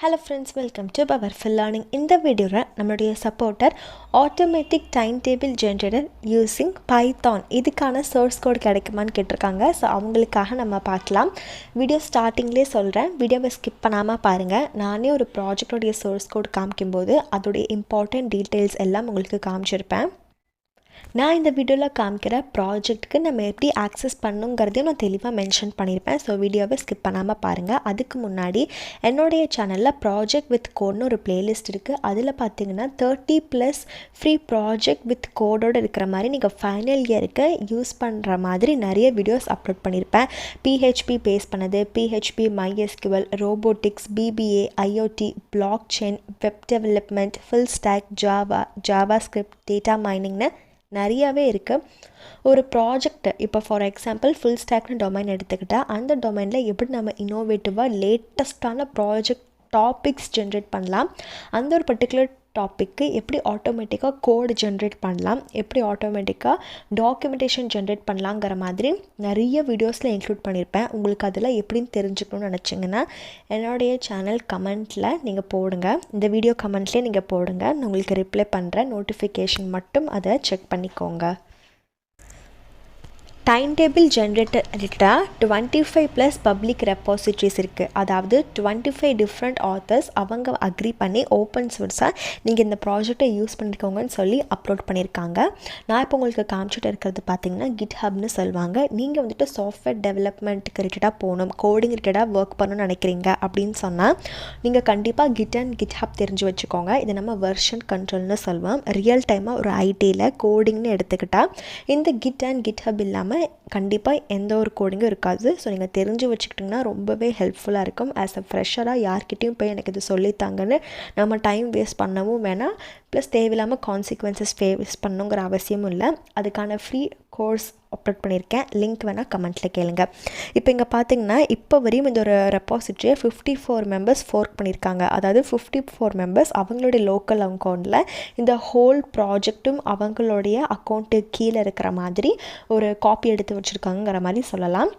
Hello friends, welcome to Powerful Learning. In the video, நம்மளுடைய supporter automatic timetable generator using Python. இதுக்கான source code கிடைக்குமான்னு கேட்டிருக்காங்க. So அவங்களுக்காக நம்ம பார்க்கலாம். வீடியோ ஸ்டார்டிங்லேயே சொல்கிறேன், வீடியோவை ஸ்கிப் பண்ணாமல் பாருங்கள். நானே ஒரு ப்ராஜெக்டோடைய source code காமிக்கும்போது அதோடைய இம்பார்ட்டன்ட் டீட்டெயில்ஸ் எல்லாம் உங்களுக்கு காமிச்சிருப்பேன். நான் இந்த வீடியோவில் காமிக்கிற ப்ராஜெக்ட்டுக்கு நம்ம எப்படி ஆக்சஸ் பண்ணுங்கிறதையும் நான் தெளிவாக மென்ஷன் பண்ணியிருப்பேன். ஸோ வீடியோவை ஸ்கிப் பண்ணாமல் பாருங்கள். அதுக்கு முன்னாடி என்னுடைய சேனலில் ப்ராஜெக்ட் வித் கோட்னு ஒரு பிளேலிஸ்ட் இருக்குது. அதில் பார்த்தீங்கன்னா 30+ ஃப்ரீ ப்ராஜெக்ட் வித் கோடோடு இருக்கிற மாதிரி நீங்கள் ஃபைனல் இயருக்கு யூஸ் பண்ணுற மாதிரி நிறைய வீடியோஸ் அப்லோட் பண்ணியிருப்பேன். PHP பேஸ் பண்ணது, PHP, MySQL, robotics, BBA, IoT, blockchain, web development, full stack, JavaScript, data மைனிங்னு நிறையாவே இருக்குது. ஒரு ப்ராஜெக்ட் இப்போ ஃபார் எக்ஸாம்பிள் ஃபுல் ஸ்டாக்னு டொமைன் எடுத்துக்கிட்டால் அந்த டொமைனில் எப்படி நம்ம இன்னோவேட்டிவாக லேட்டஸ்ட்டான ப்ராஜெக்ட் டாபிக்ஸ் ஜென்ரேட் பண்ணலாம், அந்த ஒரு பர்டிகுலர் டாப்பிக்கு எப்படி ஆட்டோமேட்டிக்காக கோடு ஜென்ரேட் பண்ணலாம், எப்படி ஆட்டோமேட்டிக்காக டாக்குமெண்டேஷன் ஜென்ரேட் பண்ணலாங்கிற மாதிரி நிறைய வீடியோஸில் இன்க்ளூட் பண்ணியிருப்பேன். உங்களுக்கு அதில் எப்படின்னு தெரிஞ்சுக்கணும்னு நினச்சிங்கன்னா என்னுடைய சேனல் கமெண்ட்டில் நீங்கள் போடுங்க, இந்த வீடியோ கமெண்ட்லேயே நீங்கள் போடுங்க, நான் உங்களுக்கு ரிப்ளை பண்ணுறேன். நோட்டிஃபிகேஷன் மட்டும் அதை செக் பண்ணிக்கோங்க. டைம் டேபிள் ஜென்ரேட்டர் இருக்கா 25+ பப்ளிக் ரெப்பாசிட்ரிஸ் இருக்குது. அதாவது 25 டிஃப்ரெண்ட் ஆத்தர்ஸ் அவங்க அக்ரி பண்ணி ஓப்பன் சோர்ஸாக நீங்கள் இந்த ப்ராஜெக்டை யூஸ் பண்ணிக்கோங்கன்னு சொல்லி அப்லோட் பண்ணியிருக்காங்க. நான் இப்போ உங்களுக்கு காமிச்சிட்டு இருக்கிறது பார்த்தீங்கன்னா GitHubனு சொல்லுவாங்க. நீங்கள் வந்துட்டு சாஃப்ட்வேர் டெவலப்மெண்ட்டுக்கு ரிலேட்டடாக போகணும், கோடிங் ரிலேட்டடாக ஒர்க் பண்ணணும்னு நினைக்கிறீங்க அப்படின்னு சொன்னால் நீங்கள் கண்டிப்பாக Git and GitHub தெரிஞ்சு வச்சுக்கோங்க. இது நம்ம வெர்ஷன் கண்ட்ரோல்னு சொல்லுவோம். ரியல் டைமாக ஒரு ஐடியில் கோடிங்னு எடுத்துக்கிட்டால் இந்த Git and GitHub இல்லாமல் கண்டிப்பாக எந்த ஒரு கோடிங்கும் இருக்காது. ஸோ நீங்கள் தெரிஞ்சு வச்சுக்கிட்டிங்கன்னா ரொம்பவே ஹெல்ப்ஃபுல்லாக இருக்கும். ஆஸ் அ ஃப்ரெஷராக யார்கிட்டையும் போய் எனக்கு இது சொல்லித்தாங்கன்னு நம்ம டைம் வேஸ்ட் பண்ணவும் வேணாம், ப்ளஸ் தேவையில்லாமல் கான்சிக்வன்சஸ் ஃபேஸ் பண்ணணுங்கிற அவசியமும் இல்லை. அதுக்கான ஃப்ரீ கோர்ஸ் அப்லோட் பண்ணியிருக்கேன், லிங்க் வேணால் கமெண்ட்டில் கேளுங்க. இப்போ இங்கே பார்த்தீங்கன்னா இப்போ வரையும் இந்த ஒரு ரெப்பாசிட்ரியை 54 மெம்பர்ஸ் ஃபோர்க் பண்ணியிருக்காங்க. அதாவது 54 மெம்பர்ஸ் அவங்களுடைய லோக்கல் அக்கௌண்ட்டில் இந்த ஹோல் ப்ராஜெக்ட்டும் அவங்களுடைய அக்கௌண்ட்டு கீழே இருக்கிற மாதிரி ஒரு காப்பி எடுத்து வச்சுருக்காங்கிற மாதிரி சொல்லலாம்.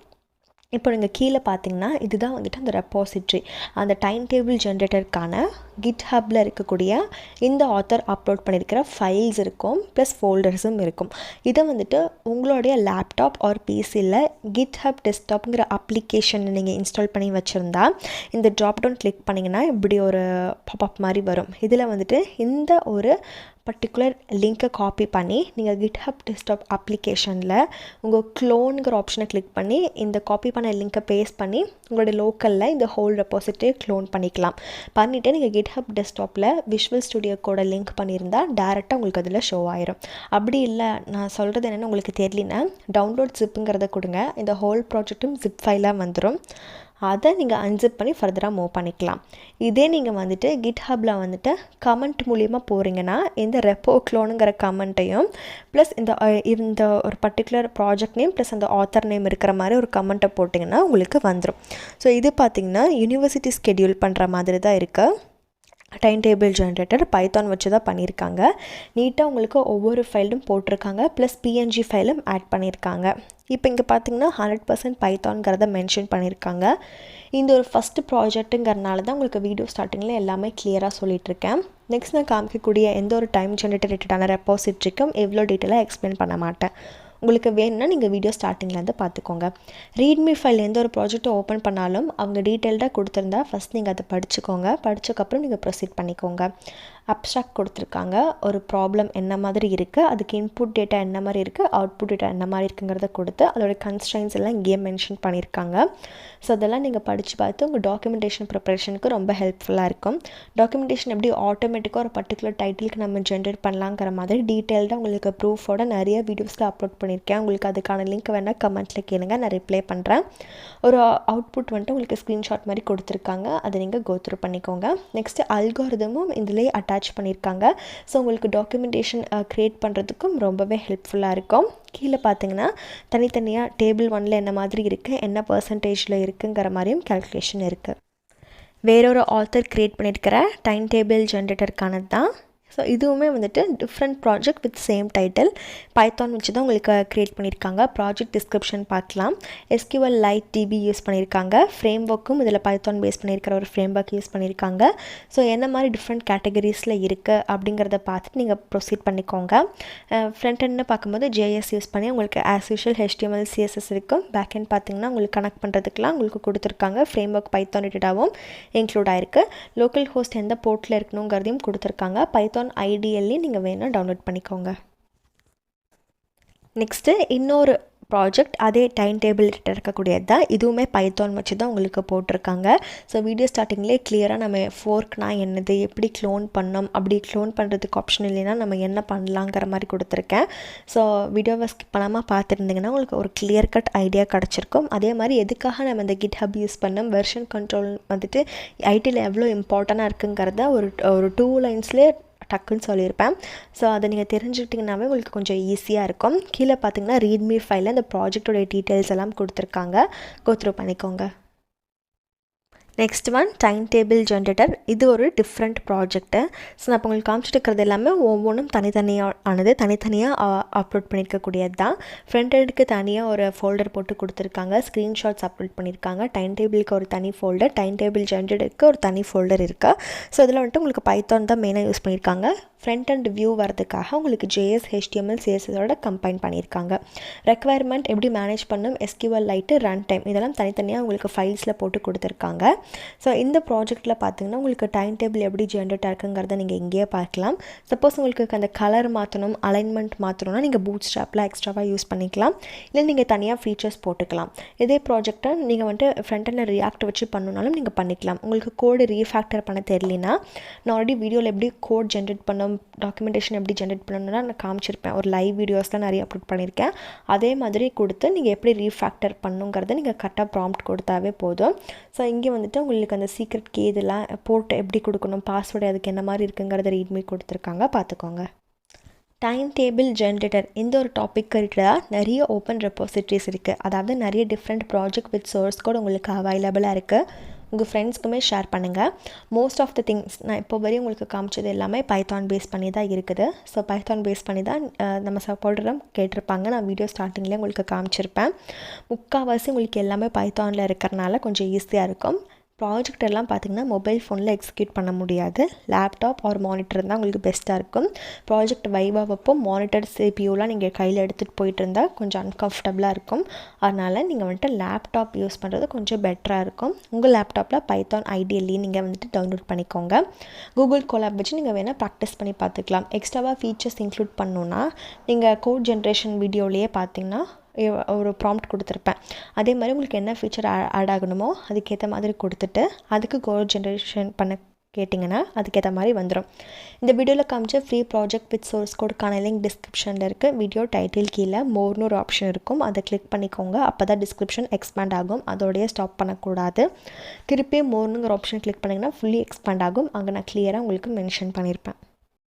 இப்போ நீங்கள் கீழே பார்த்தீங்கன்னா இதுதான் வந்துட்டு அந்த ரெப்பாசிட்ரி, அந்த டைம் டேபிள் ஜென்ரேட்டருக்கான GitHubல இருக்கக்கூடிய இந்த ஆத்தர் அப்லோட் பண்ணியிருக்கிற ஃபைல்ஸ் இருக்கும், ப்ளஸ் ஃபோல்டர்ஸும் இருக்கும். இதை வந்துட்டு உங்களுடைய லேப்டாப் ஆர் பிசியில் GitHub டெஸ்க்டாப்ங்கிற அப்ளிகேஷன் நீங்கள் இன்ஸ்டால் பண்ணி வச்சுருந்தா இந்த ட்ராப் டவுன் கிளிக் பண்ணிங்கன்னா இப்படி ஒரு பாப்அப் மாதிரி வரும். இதில் வந்துட்டு இந்த ஒரு பர்டிகுலர் லிங்க்கை காப்பி பண்ணி நீங்கள் GitHub டெஸ்க்டாப் அப்ளிகேஷனில் உங்கள் க்ளோனுங்கிற ஆப்ஷனை கிளிக் பண்ணி இந்த காப்பி பண்ண லிங்க்கை பேஸ்ட் பண்ணி உங்களுடைய லோக்கலில் இந்த ஹோல் ரெப்பாசிட்டரியை க்ளோன் பண்ணிக்கலாம். பண்ணிவிட்டு நீங்கள் GitHub டெஸ்க்டாப்பில் விஷுவல் ஸ்டுடியோக்கோட லிங்க் பண்ணியிருந்தால் டேரெக்டாக உங்களுக்கு அதில் ஷோ ஆயிரும். அப்படி இல்லை, நான் சொல்கிறது என்னென்னு உங்களுக்கு தெரியலனா டவுன்லோட் ஜிப்புங்கிறத கொடுங்க, இந்த ஹோல் ப்ராஜெக்ட்டும் ஜிப் ஃபைலாக வந்துடும். அதை நீங்கள் அன்சிப் பண்ணி ஃபர்தராக மூவ் பண்ணிக்கலாம். இதே நீங்கள் வந்துட்டு GitHubல வந்துட்டு கமெண்ட் மூலிமா போகிறீங்கன்னா இந்த ரெப்போ க்ளோனுங்கிற கமெண்ட்டையும் ப்ளஸ் இந்த ஒரு பர்டிகுலர் ப்ராஜெக்ட் நேம் ப்ளஸ் அந்த ஆத்தர் நேம் இருக்கிற மாதிரி ஒரு கமெண்ட்டை போட்டிங்கன்னா உங்களுக்கு வந்துடும். ஸோ இது பார்த்திங்கன்னா யூனிவர்சிட்டி ஸ்கெடியூல் பண்ணுற மாதிரி தான் இருக்குது. டைம் டேபிள் ஜென்ரேட்டர் பைத்தான் வச்சு தான் பண்ணியிருக்காங்க. நீட்டாக உங்களுக்கு ஒவ்வொரு ஃபைலும் போட்டிருக்காங்க, ப்ளஸ் PNG ஃபைலும் ஆட் பண்ணியிருக்காங்க. இப்போ இங்கே பார்த்தீங்கன்னா 100% பைத்தான்ங்கிறத மென்ஷன் பண்ணியிருக்காங்க. இந்த ஒரு ஃபஸ்ட்டு ப்ராஜெக்ட்டுங்கிறனால தான் உங்களுக்கு வீடியோ ஸ்டார்டிங்கில் எல்லாமே கிளியராக சொல்லிகிட்ருக்கேன். நெக்ஸ்ட் நான் காமிக்கக்கூடிய எந்த ஒரு டைம் ஜென்ரேட்டர் ரிலேட்டடான ரெப்பாசிட்ரிக்கும் எவ்வளோ டீட்டெயிலாக எக்ஸ்பிளைன் பண்ண மாட்டேன். உங்களுக்கு வேணும்னா நீங்கள் வீடியோ ஸ்டார்டிங்லேருந்து பார்த்துக்கோங்க. ரீட்மி ஃபைல் எந்த ஒரு ப்ராஜெக்ட்டை ஓப்பன் பண்ணாலும் அவங்க டீட்டெயில்டாக கொடுத்துருந்தா ஃபஸ்ட் நீங்கள் அதை படிச்சுக்கோங்க. படித்ததுக்கப்புறம் நீங்கள் ப்ரொசீட் பண்ணிக்கோங்க. அப்ஸ்ட்ராக்ட் கொடுத்துருக்காங்க, ஒரு ப்ராப்ளம் என்ன மாதிரி இருக்குது, அதுக்கு இன்புட் டேட்டா என்ன மாதிரி இருக்குது, அவுட்புட் டேட்டா என்ன மாதிரி இருக்குங்கிறத கொடுத்து அதோட கன்ஸ்ட்ரைன்ஸ் எல்லாம் இங்கேயே மென்ஷன் பண்ணியிருக்காங்க. ஸோ அதெல்லாம் நீங்கள் படித்து பார்த்து உங்கள் டாக்குமெண்டேஷன் ப்ரிப்பரேஷனுக்கு ரொம்ப ஹெல்ப்ஃபுல்லாக இருக்கும். டாக்குமெண்டேஷன் எப்படி ஆட்டோமேட்டிக்காக ஒரு பர்டிகுலர் டைட்டிலுக்கு நம்ம ஜென்ரேட் பண்ணலாங்கிற மாதிரி டீட்டெயில்டாக உங்களுக்கு ப்ரூஃபோட நிறைய வீடியோஸில் அப்லோட் பண்ணியிருக்கேன். உங்களுக்கு அதுக்கான லிங்க் வேணால் கமெண்ட்டில் கேளுங்க, நான் ரிப்ளை பண்ணுறேன். ஒரு அவுட்புட் வந்துட்டு உங்களுக்கு ஸ்க்ரீன்ஷாட் மாதிரி கொடுத்துருக்காங்க, அதை நீங்கள் கோத்ரூ பண்ணிக்கோங்க. நெக்ஸ்ட்டு அல்காரிதமும் இதிலே அட்டாச் பண்ணியிருக்காங்க. ஸோ உங்களுக்கு டாக்குமெண்டேஷன் க்ரியேட் பண்ணுறதுக்கும் ரொம்பவே ஹெல்ப்ஃபுல்லாக இருக்கும். கீழே பார்த்தீங்கன்னா தனித்தனியாக டேபிள் 1ல் என்ன மாதிரி இருக்குது, என்ன பர்சன்டேஜில் இருக்குங்கிற மாதிரியும் கேல்குலேஷன் இருக்குது. வேறொரு ஆத்தர் க்ரியேட் பண்ணியிருக்கிற டைம் டேபிள் ஜென்ரேட்டருக்கானது தான் ஸோ இதுவுமே வந்துட்டு different project with same title Python வச்சு தான் உங்களுக்கு க்ரியேட் பண்ணியிருக்காங்க. ப்ராஜெக்ட் டிஸ்கிரிப்ஷன் பார்க்கலாம். SQL லைட் DB யூஸ் பண்ணியிருக்காங்க. ஃப்ரேம் ஒர்க்கும் இதில் பைத்தான் பேஸ் பண்ணியிருக்கிற ஒரு ஃப்ரேம் ஒர்க் யூஸ் பண்ணியிருக்காங்க. ஸோ என்ன மாதிரி டிஃப்ரெண்ட் கேட்டகரிஸில் இருக்குது அப்படிங்கிறத பார்த்துட்டு நீங்கள் ப்ரொசீட் பண்ணிக்கோங்க. ஃப்ரண்ட் எண்ட்னு பார்க்கும்போது JS யூஸ் பண்ணி உங்களுக்கு ஆஸ் யூஷுவல் HTML CSS இருக்கும். பேக் எண்ட் பார்த்தீங்கன்னா உங்களுக்கு கனெக்ட் பண்ணுறதுக்குலாம் உங்களுக்கு கொடுத்துருக்காங்க. ஃப்ரேம் ஒர்க் பைத்தான் ரிலேட்டடாகவும் இன்க்ளூட் ஆயிருக்கு. லோக்கல் ஹோஸ்ட் எந்த போர்ட்டில் இருக்கணுங்கிறதையும் கொடுத்துருக்காங்க. பைத்தான் IDLE நீங்கள் வேணால் டவுன்லோட் பண்ணிக்கோங்க. நெக்ஸ்ட்டு இன்னொரு ப்ராஜெக்ட் அதே டைம் டேபிள் இருக்கக்கூடியது தான். இதுவுமே பைத்தான் வச்சு தான் உங்களுக்கு போட்டிருக்காங்க. ஸோ வீடியோ ஸ்டார்டிங்லேயே கிளியராக நம்ம ஃபோர்க்னா என்னது, எப்படி க்ளோன் பண்ணோம், அப்படி க்ளோன் பண்ணுறதுக்கு ஆப்ஷன் இல்லைன்னா நம்ம என்ன பண்ணலாங்கிற மாதிரி கொடுத்துருக்கேன். ஸோ வீடியோவை ஸ்கிப் பண்ணாமல் பார்த்துருந்தீங்கன்னா உங்களுக்கு ஒரு கிளியர் கட் ஐடியா கிடச்சிருக்கும். அதே மாதிரி எதுக்காக நம்ம இந்த GitHub யூஸ் பண்ணோம், வெர்ஷன் கண்ட்ரோல் வந்துட்டு ஐடியில் எவ்வளோ இம்பார்ட்டண்ட்டாக இருக்குங்கிறத ஒரு 2 லைன்ஸ்லேயே டக்குன்னு சொல்லியிருப்பேன். ஸோ அதை நீங்கள் தெரிஞ்சுக்கிட்டிங்கனாவே உங்களுக்கு கொஞ்சம் ஈஸியாக இருக்கும். கீழே பார்த்தீங்கன்னா ரீட்மி ஃபைலில் இந்த ப்ராஜெக்டோடைய டீட்டெயில்ஸ் எல்லாம் கொடுத்துருக்காங்க. கோ த்ரூ பண்ணிக்கோங்க. Next one time table generator. இது ஒரு டிஃப்ரெண்ட் ப்ராஜெக்ட்டு. ஸோ நான் இப்போ உங்களுக்கு காமிச்சிட்டு இருக்கிறது எல்லாமே ஒவ்வொன்றும் தனித்தனியாக அப்லோட் பண்ணியிருக்கக்கூடியது தான். ஃப்ரண்ட் எண்டுக்கு தனியாக ஒரு ஃபோல்டர் போட்டு கொடுத்துருக்காங்க. ஸ்க்ரீன்ஷாட்ஸ் அப்லோட் பண்ணியிருக்காங்க. டைம் டேபிளுக்கு ஒரு தனி ஃபோல்டர், டைம் டேபிள் ஜென்ரேட்டருக்கு ஒரு தனி ஃபோல்டர் இருக்குது. ஸோ இதில் வந்துட்டு உங்களுக்கு பைத்தான் தான் மெயினாக யூஸ் பண்ணியிருக்காங்க. ஃப்ரண்ட் அண்ட் வியூ வரதுக்காக உங்களுக்கு JS HTML CSSோட கம்பைன் பண்ணியிருக்காங்க. ரெக்குவயர்மெண்ட் எப்படி மேனேஜ் பண்ணும், SQL லைட்டு, ரன் டைம் இதெல்லாம் தனித்தனியாக உங்களுக்கு ஃபைல்ஸில் போட்டு கொடுத்துருக்காங்க. ஸோ இந்த ப்ராஜெக்ட்டில் பார்த்தீங்கன்னா உங்களுக்கு டைம் டேபிள் எப்படி ஜென்ரேட் ஆகுங்கிறத நீங்கள் இங்கேயே பார்க்கலாம். சப்போஸ் உங்களுக்கு அந்த கலர் மாற்றணும், அலைன்மெண்ட் மாற்றணும்னா நீங்கள் பூட்ஸ்ட்ராப்பில் எக்ஸ்ட்ராவாக யூஸ் பண்ணிக்கலாம். இல்லை நீங்கள் தனியாக ஃபீச்சர்ஸ் போட்டுக்கலாம். இதே ப்ராஜெக்டை நீங்கள் வந்துட்டு ஃப்ரண்ட் அண்ட் ரியாக்ட் வச்சு பண்ணணுனாலும் நீங்கள் பண்ணிக்கலாம். உங்களுக்கு கோடு ரீஃபேக்டர் பண்ண தெரியலனா நான் ஆல்ரெடி வீடியோவில் எப்படி கோட் ஜென்ரேட் பண்ண, டாக்குமெண்டேஷன் எப்படி ஜென்ரேட் பண்ணணும்னா நான் காமிச்சிருப்பேன். ஒரு லைவ் வீடியோஸ்லாம் நிறைய அப்லோட் பண்ணியிருக்கேன். அதே மாதிரி கொடுத்து நீங்கள் எப்படி ரீஃபேக்டர் பண்ணுங்கிறத நீங்கள் கரெக்டாக ப்ராம்ப்ட் கொடுத்தாவே போதும். ஸோ இங்கே வந்துட்டு உங்களுக்கு அந்த சீக்ரெட் கீ இதெல்லாம் போட்டு எப்படி கொடுக்கணும், பாஸ்வேர்டு அதுக்கு என்ன மாதிரி இருக்குங்கிறத ரீட்மி கொடுத்துருக்காங்க, பார்த்துக்கோங்க. டைம் டேபிள் ஜென்ரேட்டர் இந்த ஒரு டாபிக் ரிலேட்டடாக நிறைய ஓப்பன் ரெப்போசிட்டரிஸ் இருக்குது. அதாவது நிறைய different project with source code உங்களுக்கு அவைலபிளாக இருக்குது. உங்கள் ஃப்ரெண்ட்ஸ்க்குமே ஷேர் பண்ணுங்கள். மோஸ்ட் ஆஃப் த திங்ஸ் நான் இப்போ வரையும் உங்களுக்கு காமிச்சது எல்லாமே பைத்தான் பேஸ் பண்ணி தான் இருக்குது. ஸோ பைத்தான் பேஸ் பண்ணி தான் நம்ம சப்போர்ட்டரும் கேட்டிருப்பாங்க. நான் வீடியோ ஸ்டார்டிங்லேயே உங்களுக்கு காமிச்சிருப்பேன். முக்கால்வாசி உங்களுக்கு எல்லாமே பைத்தானில் இருக்கிறனால கொஞ்சம் ஈஸியாக இருக்கும். ப்ராஜெக்ட் எல்லாம் பார்த்திங்கன்னா மொபைல் ஃபோனில் எக்ஸிக்யூட் பண்ண முடியாது. லேப்டாப் ஆர் மானிட்டர் தான் உங்களுக்கு பெஸ்ட்டாக இருக்கும். ப்ராஜெக்ட் வைவாகப்போ மானிட்டர் CPUலாம் நீங்கள் கையில் எடுத்துகிட்டு போயிட்டு இருந்தால் கொஞ்சம் அன்கம்ஃபர்டபுளாக இருக்கும். அதனால் நீங்கள் வந்துட்டு லேப்டாப் யூஸ் பண்ணுறது கொஞ்சம் பெட்டராக இருக்கும். உங்கள் லேப்டாப்பில் பைத்தான் IDLE நீங்கள் வந்துட்டு டவுன்லோட் பண்ணிக்கோங்க. கூகுள் கோலாப் வச்சு நீங்கள் வேணால் ப்ராக்டிஸ் பண்ணி பார்த்துக்கலாம். எக்ஸ்ட்ராவாக ஃபீச்சர்ஸ் இன்க்ளூட் பண்ணணுன்னா நீங்கள் கோட் ஜென்ரேஷன் வீடியோலேயே பார்த்தீங்கன்னா ஒரு ப்ராம்ப்ட் கொடுத்துருப்பேன். அதே மாதிரி உங்களுக்கு என்ன ஃபீச்சர் ஆட் ஆகணுமோ அதுக்கேற்ற மாதிரி கொடுத்துட்டு அதுக்கு கோட் ஜென்ரேஷன் பண்ண கேட்டிங்கன்னா அதுக்கேற்ற மாதிரி வந்துடும். இந்த வீடியோவில் காமிச்ச ஃப்ரீ ப்ராஜெக்ட் வித் சோர்ஸ் கோடுக்கான லிங்க் டிஸ்கிரிப்ஷனில் இருக்குது. வீடியோ டைட்டில் கீழே மோர்னு ஒரு ஆப்ஷன் இருக்கும், அதை கிளிக் பண்ணிக்கோங்க. அப்போ தான் டிஸ்கிரிப்ஷன் எக்ஸ்பேண்ட் ஆகும். அதோடைய ஸ்டாப் பண்ணக்கூடாது. திருப்பி மோர்னுங்கிற ஆப்ஷன் கிளிக் பண்ணிங்கன்னா ஃபுல்லி எக்ஸ்பேண்ட் ஆகும். அங்கே நான் கிளியராக உங்களுக்கு மென்ஷன் பண்ணியிருப்பேன்.